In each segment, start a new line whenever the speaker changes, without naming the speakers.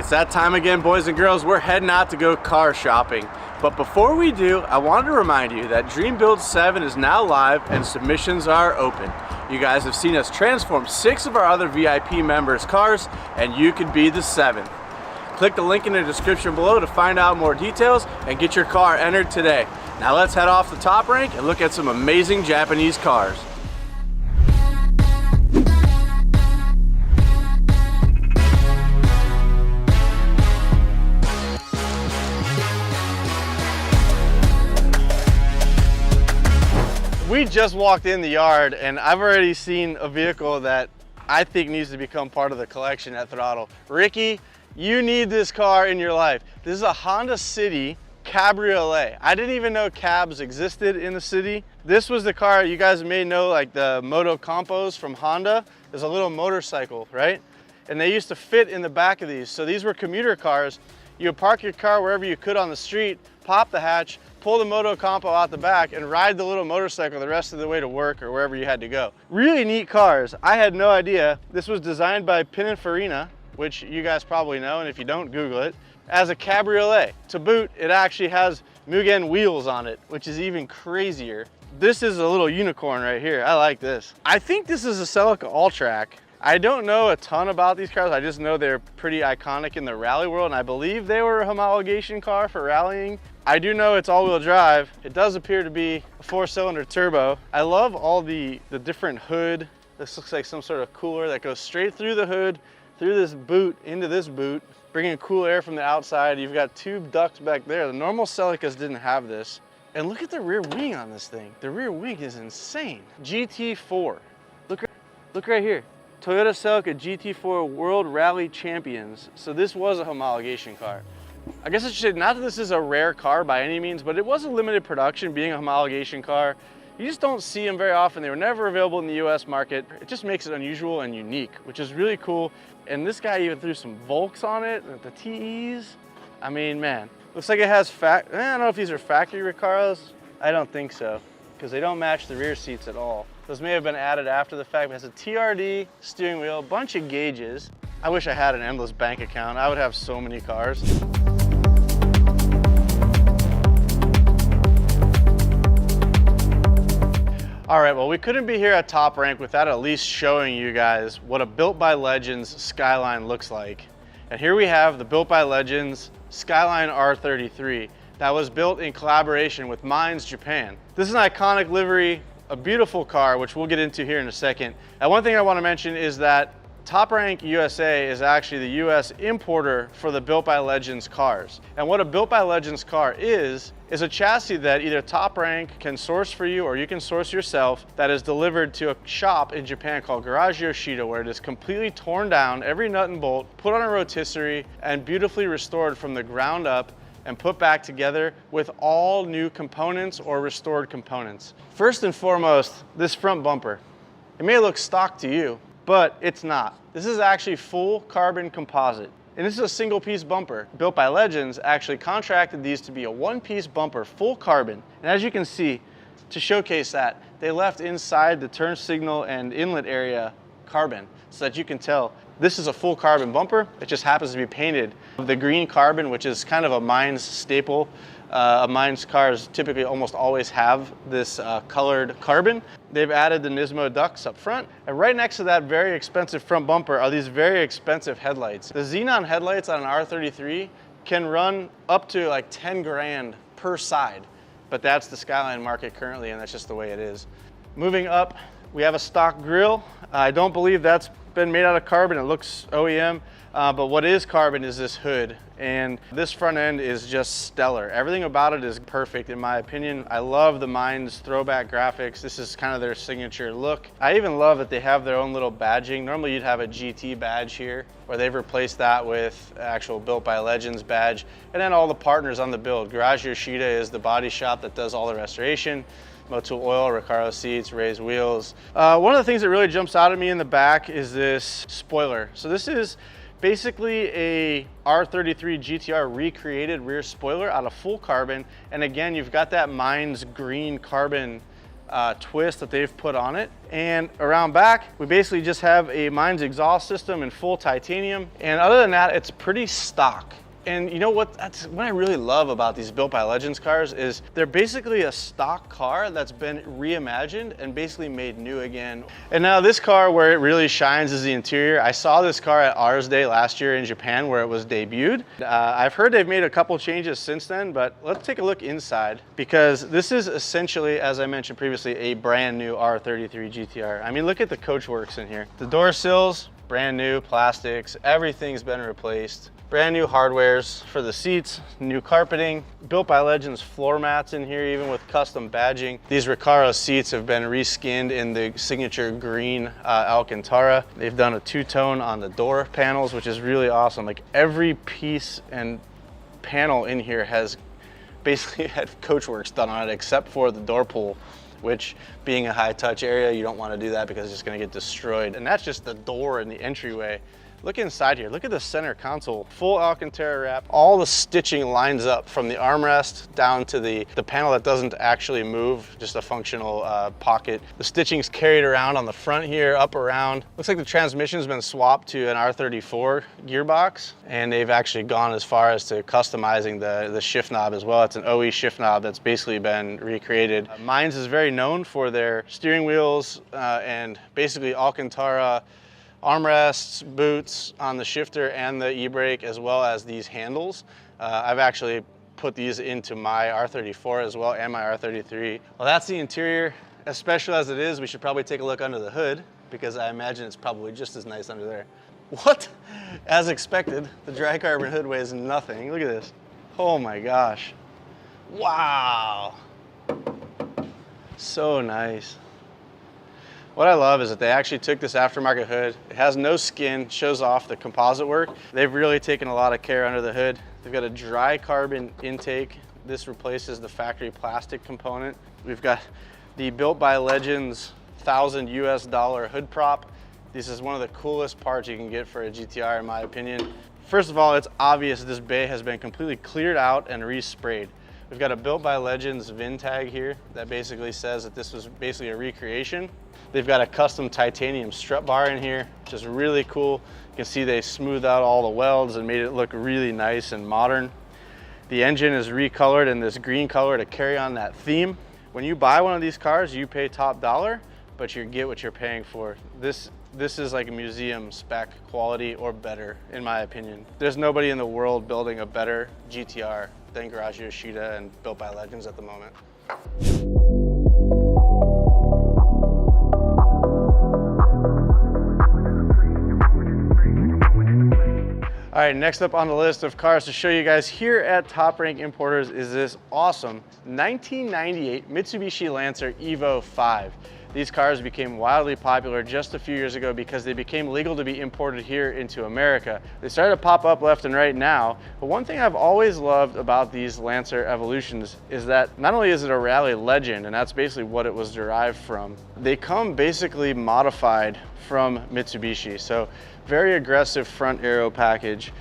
It's that time again, boys and girls. We're heading out to go car shopping. But before we do, I wanted to remind you that Dream Build 7 is now live and submissions are open. You guys have seen us transform 6 of our other VIP members' cars, and you could be the 7th. Click the link in the description below to find out more details and get your car entered today. Now let's head off the top rank and look at some amazing Japanese cars. We just walked in the yard and I've already seen a vehicle that I think needs to become part of the collection at Throtl. Ricky, you need this car in your life. This is a Honda City Cabriolet. I didn't even know cabs existed in the city. This was the car you guys may know, like the Moto Compos from Honda. There's a little motorcycle, right? And they used to fit in the back of these. So these were commuter cars. You would park your car wherever you could on the street, pop the hatch, pull the Moto Compo out the back and ride the little motorcycle the rest of the way to work or wherever you had to go. Really neat cars. I had no idea. This was designed by Pininfarina, which you guys probably know, and if you don't, Google it, as a cabriolet. To boot, it actually has Mugen wheels on it, which is even crazier. This is a little unicorn right here. I like this. I think this is a Celica All-Track. I don't know a ton about these cars. I just know they're pretty iconic in the rally world, and I believe they were a homologation car for rallying. I do know it's all-wheel drive. It does appear to be a 4-cylinder turbo. I love all the different hood. This looks like some sort of cooler that goes straight through the hood, through this boot, into this boot, bringing cool air from the outside. You've got 2 ducts back there. The normal Celicas didn't have this. And look at the rear wing on this thing. The rear wing is insane. GT4. Look right here. Toyota Celica GT4 World Rally Champions. So this was a homologation car. I guess I should say, not that this is a rare car by any means, but it was a limited production being a homologation car. You just don't see them very often. They were never available in the US market. It just makes it unusual and unique, which is really cool. And this guy even threw some Volks on it, the TEs. I mean, man, looks like it has I don't know if these are factory Recaros. I don't think so, because they don't match the rear seats at all. Those may have been added after the fact, but it has a TRD steering wheel, a bunch of gauges. I wish I had an endless bank account. I would have so many cars. All right, well, we couldn't be here at Top Rank without at least showing you guys what a Built by Legends Skyline looks like. And here we have the Built by Legends Skyline R33 that was built in collaboration with Mines Japan. This is an iconic livery, a beautiful car, which we'll get into here in a second. And one thing I want to mention is that Top Rank USA is actually the US importer for the Built by Legends cars. And what a Built by Legends car is a chassis that either Top Rank can source for you or you can source yourself, that is delivered to a shop in Japan called Garage Yoshida, where it is completely torn down, every nut and bolt, put on a rotisserie, and beautifully restored from the ground up and put back together with all new components or restored components. First and foremost, this front bumper. It may look stock to you, but it's not. This is actually full carbon composite. And this is a single piece bumper. Built by Legends actually contracted these to be a 1-piece bumper, full carbon. And as you can see, to showcase that, they left inside the turn signal and inlet area carbon, so that you can tell this is a full carbon bumper. It just happens to be painted the green carbon, which is kind of a Mines staple. Mines cars typically almost always have this colored carbon. They've added the Nismo ducts up front, and right next to that very expensive front bumper are these very expensive headlights. The xenon headlights on an R33 can run up to like 10 grand per side, but that's the Skyline market currently, and that's just the way it is. Moving up, we have a stock grille. I don't believe that's been made out of carbon. It looks OEM, but what is carbon is this hood, and this front end is just stellar. Everything about it is perfect in my opinion. I love the Mines throwback graphics. This is kind of their signature look. I even love that they have their own little badging. Normally you'd have a GT badge here, or they've replaced that with actual Built by Legends badge, and then all the partners on the build. Garage Yoshida is the body shop that does all the restoration. Motul Oil, Recaro seats, raised wheels. One of the things that really jumps out at me in the back is this spoiler. So this is basically a R33 GTR recreated rear spoiler out of full carbon. And again, you've got that Mines green carbon twist that they've put on it. And around back, we basically just have a mine's exhaust system in full titanium. And other than that, it's pretty stock. And you know what, that's what I really love about these Built by Legends cars is they're basically a stock car that's been reimagined and basically made new again. And now this car, where it really shines is the interior. I saw this car at Ours Day last year in Japan where it was debuted. I've heard they've made a couple changes since then, but let's take a look inside because this is essentially, as I mentioned previously, a brand new R33 GTR. I mean, look at the coachworks in here. The door sills, brand new, plastics, everything's been replaced. Brand new hardwares for the seats, new carpeting, Built by Legends floor mats in here, even with custom badging. These Recaro seats have been reskinned in the signature green Alcantara. They've done a two-tone on the door panels, which is really awesome. Like every piece and panel in here has basically had Coachworks done on it, except for the door pull, which being a high touch area, you don't want to do that because it's just going to get destroyed. And that's just the door and the entryway. Look inside here, look at the center console, full Alcantara wrap. All the stitching lines up from the armrest down to the panel that doesn't actually move, just a functional pocket. The stitching's carried around on the front here, up around. Looks like the transmission's been swapped to an R34 gearbox, and they've actually gone as far as to customizing the shift knob as well. It's an OE shift knob that's basically been recreated. Mines is very known for their steering wheels and basically Alcantara armrests, boots on the shifter and the e-brake, as well as these handles. I've actually put these into my R34 as well and my R33. Well, that's the interior. As special as it is, we should probably take a look under the hood because I imagine it's probably just as nice under there. What? As expected, the dry carbon hood weighs nothing. Look at this. Oh my gosh. Wow. So nice. What I love is that they actually took this aftermarket hood. It has no skin, shows off the composite work. They've really taken a lot of care under the hood. They've got a dry carbon intake. This replaces the factory plastic component. We've got the Built by Legends $1,000 US hood prop. This is one of the coolest parts you can get for a GTR in my opinion. First of all, it's obvious this bay has been completely cleared out and resprayed. We've got a Built by Legends VIN tag here that basically says that this was basically a recreation. They've got a custom titanium strut bar in here, which is really cool. You can see they smoothed out all the welds and made it look really nice and modern. The engine is recolored in this green color to carry on that theme. When you buy one of these cars, you pay top dollar, but you get what you're paying for. This is like a museum spec quality or better, in my opinion. There's nobody in the world building a better GTR than Garage Yoshida and Built by Legends at the moment. All right, next up on the list of cars to show you guys here at Top Rank Importers is this awesome 1998 Mitsubishi Lancer Evo 5. These cars became wildly popular just a few years ago because they became legal to be imported here into America. They started to pop up left and right now, but one thing I've always loved about these Lancer Evolutions is that not only is it a rally legend, and that's basically what it was derived from, they come basically modified from Mitsubishi. So very aggressive front aero package,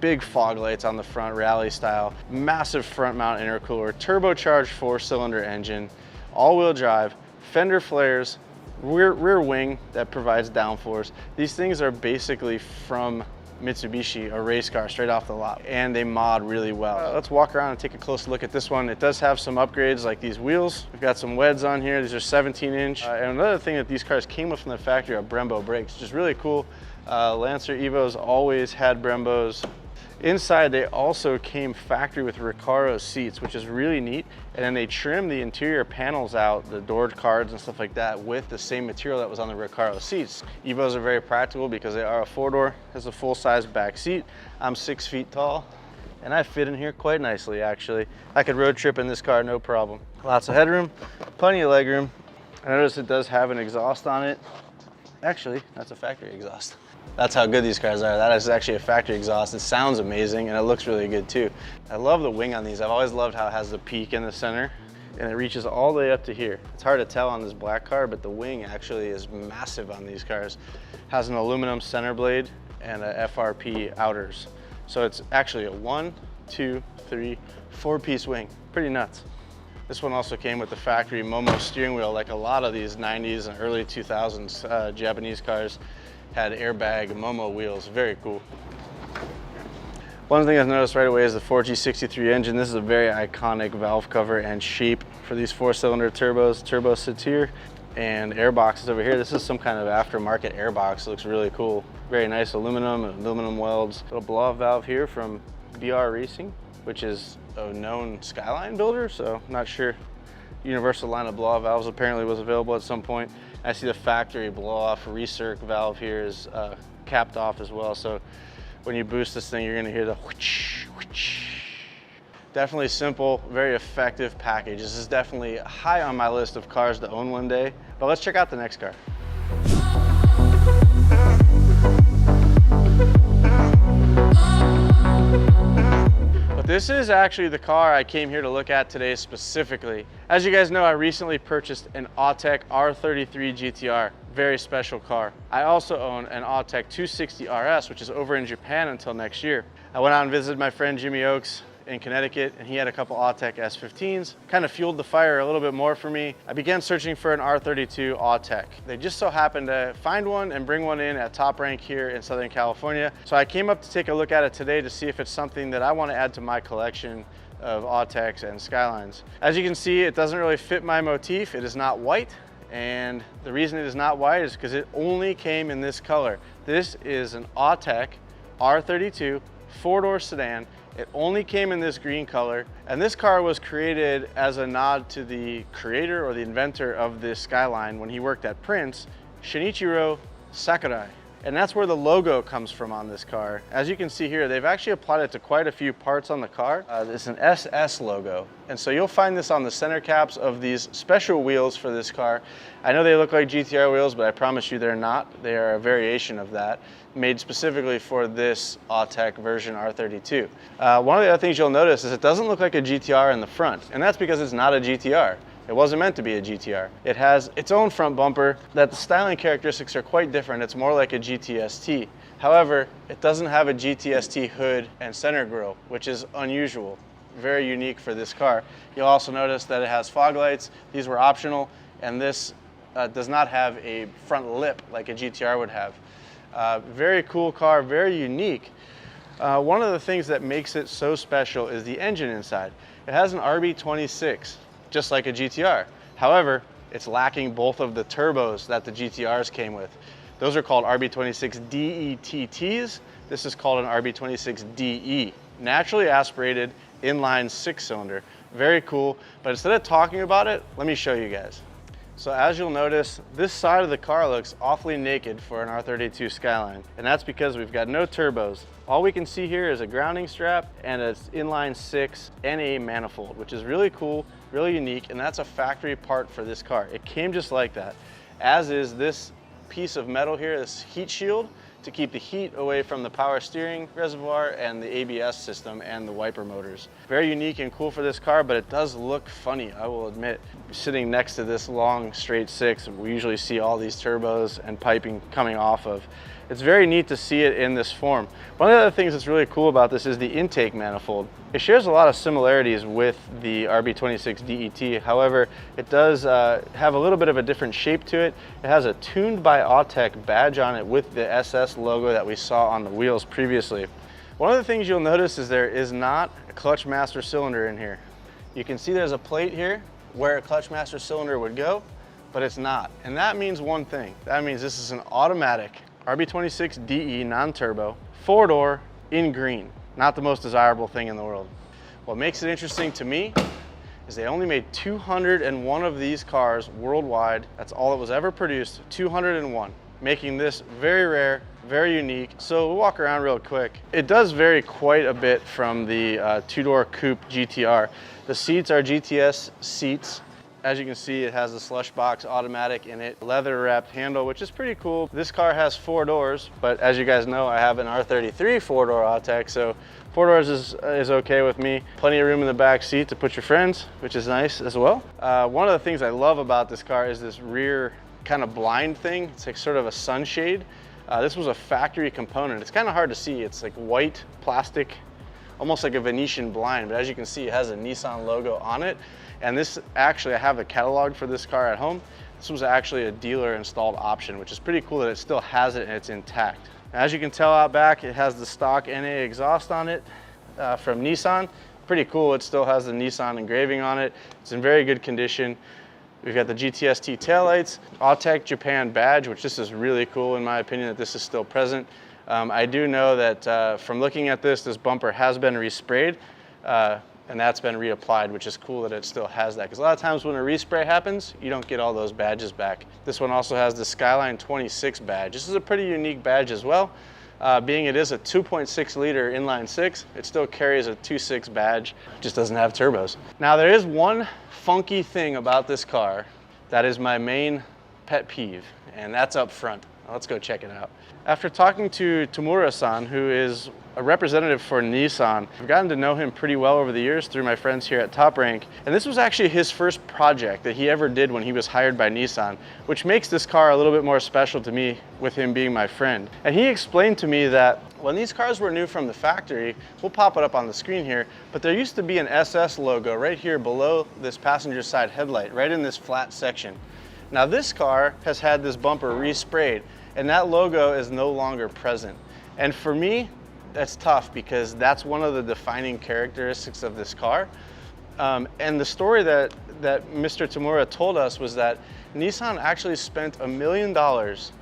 big fog lights on the front, rally style, massive front mount intercooler, turbocharged 4-cylinder engine, all-wheel drive, fender flares, rear wing that provides downforce. These things are basically from Mitsubishi, a race car straight off the lot, and they mod really well. Let's walk around and take a close look at this one. It does have some upgrades like these wheels. We've got some WEDs on here. These are 17-inch. And another thing that these cars came with from the factory are Brembo brakes, which is really cool. Lancer Evos always had Brembos. Inside, they also came factory with Recaro seats, which is really neat. And then they trimmed the interior panels out, the door cards and stuff like that, with the same material that was on the Recaro seats. Evos are very practical because they are a 4-door, has a full-size back seat. I'm 6 feet tall, and I fit in here quite nicely, actually. I could road trip in this car, no problem. Lots of headroom, plenty of legroom. I notice it does have an exhaust on it. Actually, that's a factory exhaust. That's how good these cars are. That is actually a factory exhaust. It sounds amazing and it looks really good too. I love the wing on these. I've always loved how it has the peak in the center and it reaches all the way up to here. It's hard to tell on this black car, but the wing actually is massive on these cars. It has an aluminum center blade and a FRP outers. So it's actually a 1, 2, 3, 4-piece wing. Pretty nuts. This one also came with the factory Momo steering wheel, like a lot of these 90s and early 2000s Japanese cars had airbag Momo wheels. Very cool. One thing I've noticed right away is the 4G63 engine. This is a very iconic valve cover and shape for these 4-cylinder turbos. Turbo sits here and airbox is over here. This is some kind of aftermarket airbox. It looks really cool. Very nice aluminum welds. Little blow-off valve here from BR Racing, which is a known Skyline builder, so I'm not sure. Universal line of blow-off valves apparently was available at some point. I see the factory blow-off recirc valve here is capped off as well, so when you boost this thing, you're gonna hear the whoosh, whoosh. Definitely simple, very effective package. This is definitely high on my list of cars to own one day, but let's check out the next car. This is actually the car I came here to look at today specifically. As you guys know, I recently purchased an Autech R33 GTR, very special car. I also own an Autech 260 RS, which is over in Japan until next year. I went out and visited my friend Jimmy Oakes in Connecticut, and he had a couple Autech S15s. Kind of fueled the fire a little bit more for me. I began searching for an R32 Autech. They just so happened to find one and bring one in at Top Rank here in Southern California. So I came up to take a look at it today to see if it's something that I want to add to my collection of Autechs and Skylines. As you can see, it doesn't really fit my motif. It is not white, and the reason it is not white is because it only came in this color. This is an Autech R32 4-door sedan. It only came in this green color, and this car was created as a nod to the creator or the inventor of this Skyline when he worked at Prince, Shinichiro Sakurai. And that's where the logo comes from on this car. As you can see here, they've actually applied it to quite a few parts on the car. It's an SS logo. And so you'll find this on the center caps of these special wheels for this car. I know they look like GTR wheels, but I promise you they're not. They are a variation of that, made specifically for this Autech version R32. One of the other things you'll notice is it doesn't look like a GTR in the front, and that's because it's not a GTR. It wasn't meant to be a GTR. It has its own front bumper that the styling characteristics are quite different. It's more like a GTST. However, it doesn't have a GTST hood and center grille, which is unusual, very unique for this car. You'll also notice that it has fog lights. These were optional, and this does not have a front lip like a GTR would have. Very cool car, very unique. One of the things that makes it so special is the engine inside. It has an RB26. Just like a GTR. However, it's lacking both of the turbos that the GTRs came with. Those are called RB26 DETTs. This is called an RB26 DE. Naturally aspirated inline 6-cylinder. Very cool, but instead of talking about it, let me show you guys. So as you'll notice, this side of the car looks awfully naked for an R32 Skyline, and that's because we've got no turbos. All we can see here is a grounding strap and an inline 6 and a manifold, which is really cool, really unique, and that's a factory part for this car. It came just like that, as is this piece of metal here, this heat shield, to keep the heat away from the power steering reservoir and the ABS system and the wiper motors. Very unique and cool for this car, but it does look funny, I will admit. Sitting next to this long straight 6, we usually see all these turbos and piping coming off of. It's very neat to see it in this form. One of the other things that's really cool about this is the intake manifold. It shares a lot of similarities with the RB26 DET. However, it does have a little bit of a different shape to it. It has a Tuned by Autech badge on it with the SS logo that we saw on the wheels previously. One of the things you'll notice is there is not a clutch master cylinder in here. You can see there's a plate here where a clutch master cylinder would go, but it's not. And that means one thing. That means this is an automatic RB26 DE non-turbo, 4-door in green. Not the most desirable thing in the world. What makes it interesting to me is they only made 201 of these cars worldwide. That's all that was ever produced, 201, making this very rare, very unique. So we'll walk around real quick. It does vary quite a bit from the 2-door coupe GTR. The seats are GTS seats. As you can see, it has a slush box automatic in it, leather wrapped handle, which is pretty cool. This car has 4 doors, but as you guys know, I have an R33 4-door Autech, so 4 doors is okay with me. Plenty of room in the back seat to put your friends, which is nice as well. One of the things I love about this car is this rear kind of blind thing. It's like sort of a sunshade. This was a factory component. It's kind of hard to see. It's like white plastic, almost like a Venetian blind, but as you can see, it has a Nissan logo on it. And this actually, I have a catalog for this car at home. This was actually a dealer installed option, which is pretty cool that it still has it and it's intact. As you can tell out back, it has the stock NA exhaust on it from Nissan. Pretty cool, it still has the Nissan engraving on it. It's in very good condition. We've got the GTST taillights, Autech Japan badge, which this is really cool in my opinion that this is still present. I do know that from looking at this bumper has been resprayed and that's been reapplied, which is cool that it still has that. Because a lot of times when a respray happens, you don't get all those badges back. This one also has the Skyline 26 badge. This is a pretty unique badge as well. Being it is a 2.6 liter inline six, it still carries a 2.6 badge, just doesn't have turbos. Now there is one funky thing about this car that is my main pet peeve, and that's up front. Let's go check it out. After talking to Tamura-san, who is a representative for Nissan, I've gotten to know him pretty well over the years through my friends here at Top Rank. And this was actually his first project that he ever did when he was hired by Nissan, which makes this car a little bit more special to me with him being my friend. And he explained to me that when these cars were new from the factory, we'll pop it up on the screen here, but there used to be an SS logo right here below this passenger side headlight, right in this flat section. Now this car has had this bumper resprayed, and that logo is no longer present. And for me, that's tough because that's one of the defining characteristics of this car. And the story that Mr. Tamura told us was that Nissan actually spent $1 million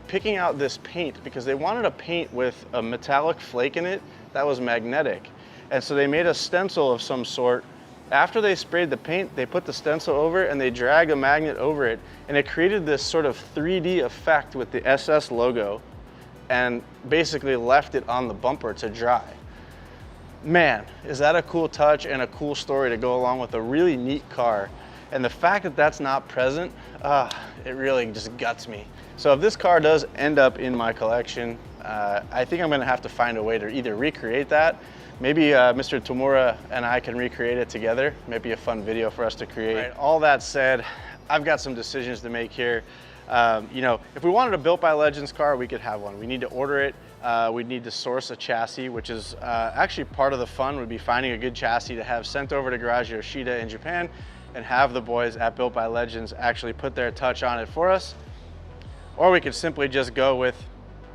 picking out this paint because they wanted a paint with a metallic flake in it that was magnetic. And so they made a stencil of some sort. After they sprayed the paint, they put the stencil over it and they dragged a magnet over it, and it created this sort of 3D effect with the SS logo and basically left it on the bumper to dry. Man, is that a cool touch and a cool story to go along with a really neat car. And the fact that that's not present, it really just guts me. So if this car does end up in my collection, I think I'm gonna have to find a way to either recreate that. Maybe Mr. Tamura and I can recreate it together. Maybe a fun video for us to create. Right, all that said, I've got some decisions to make here. You know, if we wanted a Built by Legends car, we could have one. We need to order it. We'd need to source a chassis, which is actually part of the fun would be finding a good chassis to have sent over to Garage Yoshida in Japan and have the boys at Built by Legends actually put their touch on it for us. Or we could simply just go with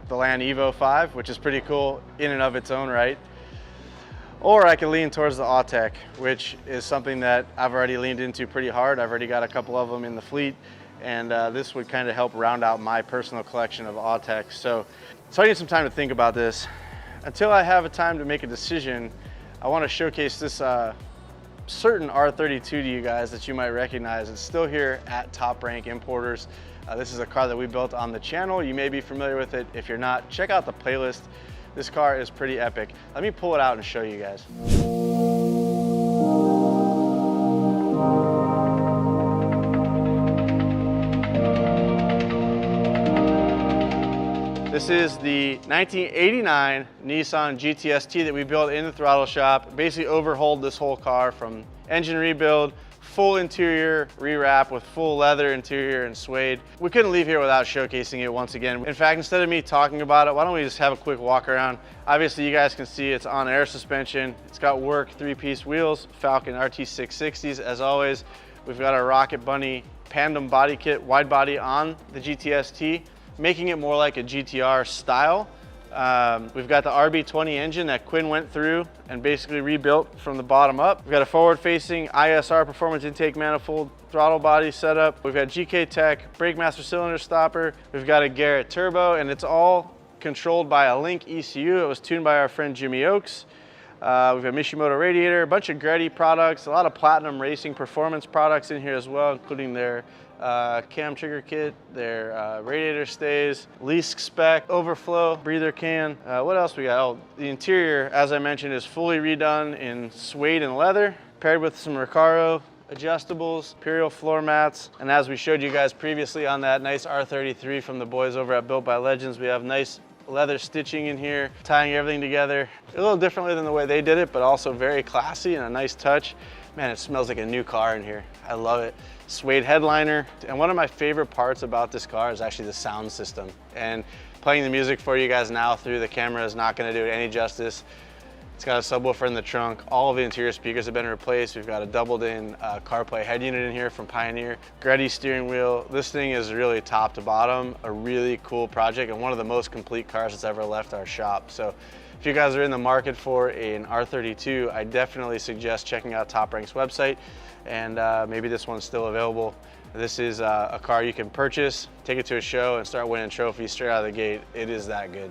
the Land Evo 5, which is pretty cool in and of its own right. Or I could lean towards the Autech, which is something that I've already leaned into pretty hard. I've already got a couple of them in the fleet, and this would kind of help round out my personal collection of Autechs. So I need some time to think about this. Until I have a time to make a decision, I want to showcase this certain R32 to you guys that you might recognize. It's still here at Top Rank Importers. This is a car that we built on the channel. You may be familiar with it. If you're not, check out the playlist. This car is pretty epic. Let me pull it out and show you guys. This is the 1989 Nissan GTST that we built in the throttle shop. Basically overhauled this whole car from engine rebuild, full interior rewrap with full leather interior and suede. We couldn't leave here without showcasing it once again. In fact, instead of me talking about it, why don't we just have a quick walk around? Obviously, you guys can see it's on air suspension. It's got work 3-piece wheels, Falcon RT660s as always. We've got our Rocket Bunny Pandem body kit, wide body on the GTST, making it more like a GTR style. We've got the RB20 engine that Quinn went through and basically rebuilt from the bottom up. We've got a forward-facing ISR performance intake manifold throttle body setup. We've got GK Tech brake master cylinder stopper. We've got a Garrett turbo, and it's all controlled by a Link ECU. It was tuned by our friend Jimmy Oakes. We've got Mishimoto radiator, a bunch of Greddy products, a lot of Platinum Racing performance products in here as well, including their cam trigger kit, their radiator stays, Leask spec, overflow, breather can. What else we got? Oh, the interior, as I mentioned, is fully redone in suede and leather, paired with some Recaro adjustables, Imperial floor mats, and as we showed you guys previously on that nice R33 from the boys over at Built by Legends, we have nice leather stitching in here, tying everything together a little differently than the way they did it, but also very classy and a nice touch. Man, it smells like a new car in here. I love it. Suede headliner. And one of my favorite parts about this car is actually the sound system. And playing the music for you guys now through the camera is not gonna do it any justice. It's got a subwoofer in the trunk. All of the interior speakers have been replaced. We've got a doubled-in CarPlay head unit in here from Pioneer. Greddy steering wheel. This thing is really top to bottom, a really cool project and one of the most complete cars that's ever left our shop. So if you guys are in the market for an R32, I definitely suggest checking out Top Rank's website, and maybe this one's still available. This is a car you can purchase, take it to a show, and start winning trophies straight out of the gate. It is that good.